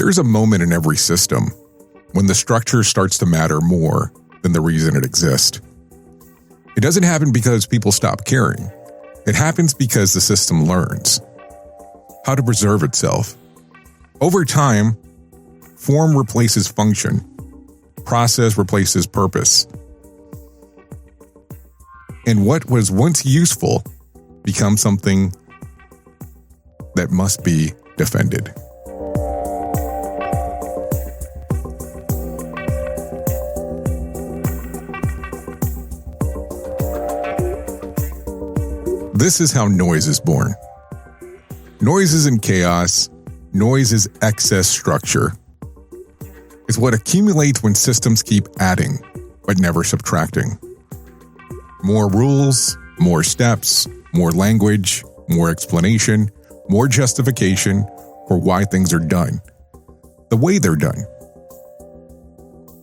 There's a moment in every system when the structure starts to matter more than the reason it exists. It doesn't happen because people stop caring. It happens because the system learns how to preserve itself. Over time, form replaces function. Process replaces purpose. And what was once useful becomes something that must be defended. This is how noise is born. Noise isn't chaos. Noise is excess structure. It's what accumulates when systems keep adding, but never subtracting. More rules, more steps, more language, more explanation, more justification for why things are done, the way they're done.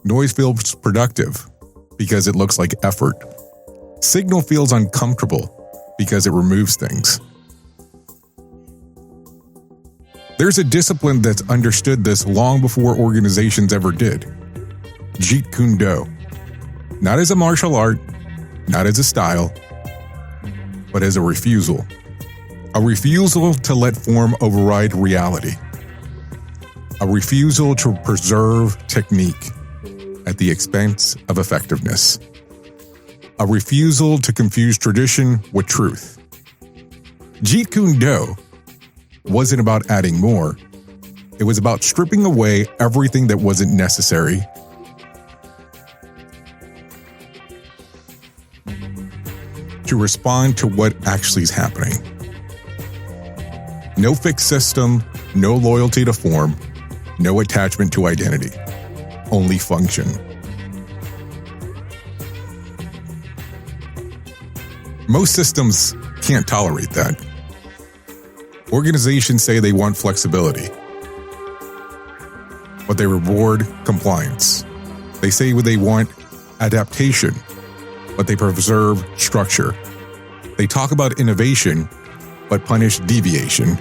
Noise feels productive because it looks like effort. Signal feels uncomfortable because it removes things. There's a discipline that's understood this long before organizations ever did. Jeet Kune Do. Not as a martial art, not as a style, but as a refusal. A refusal to let form override reality. A refusal to preserve technique at the expense of effectiveness. A refusal to confuse tradition with truth. Jeet Kune Do wasn't about adding more. It was about stripping away everything that wasn't necessary. To respond to what actually is happening. No fixed system, no loyalty to form, no attachment to identity. Only function. Most systems can't tolerate that. Organizations say they want flexibility, but they reward compliance. They say they want adaptation, but they preserve structure. They talk about innovation, but punish deviation.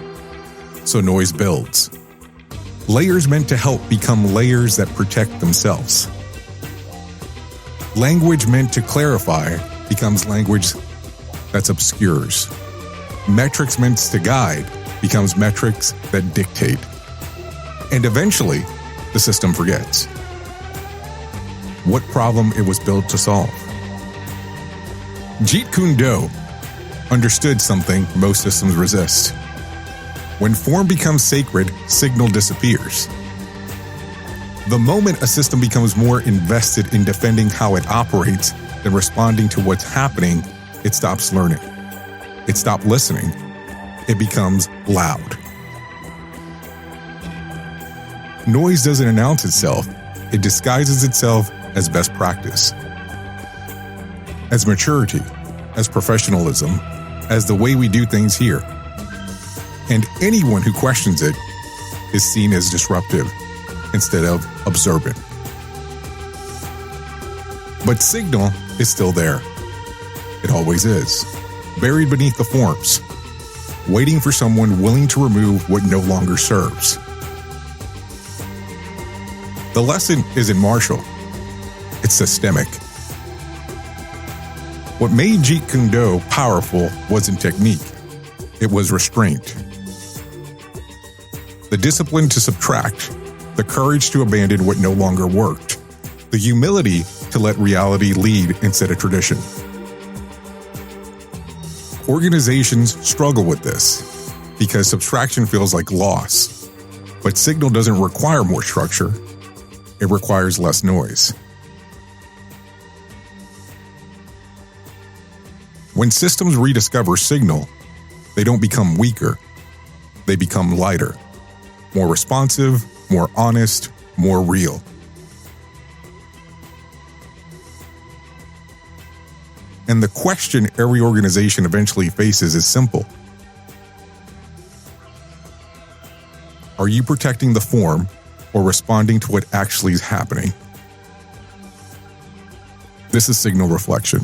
So noise builds. Layers meant to help become layers that protect themselves. Language meant to clarify becomes language that obscures. Metrics meant to guide becomes metrics that dictate. And eventually, the system forgets what problem it was built to solve. Jeet Kune Do understood something most systems resist. When form becomes sacred, signal disappears. The moment a system becomes more invested in defending how it operates than responding to what's happening, it stops learning. It stops listening. It becomes loud. Noise doesn't announce itself. It disguises itself as best practice, as maturity, as professionalism, as the way we do things here. And anyone who questions it is seen as disruptive instead of observant. But signal is still there. It always is, buried beneath the forms, waiting for someone willing to remove what no longer serves. The lesson isn't martial, it's systemic. What made Jeet Kune Do powerful wasn't technique, it was restraint. The discipline to subtract, the courage to abandon what no longer worked, the humility to let reality lead instead of tradition. Organizations struggle with this because subtraction feels like loss, but signal doesn't require more structure, it requires less noise. When systems rediscover signal, they don't become weaker, they become lighter, more responsive, more honest, more real. And the question every organization eventually faces is simple. Are you protecting the form or responding to what actually is happening? This is Signal Reflection.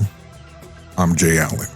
I'm Jay Allen.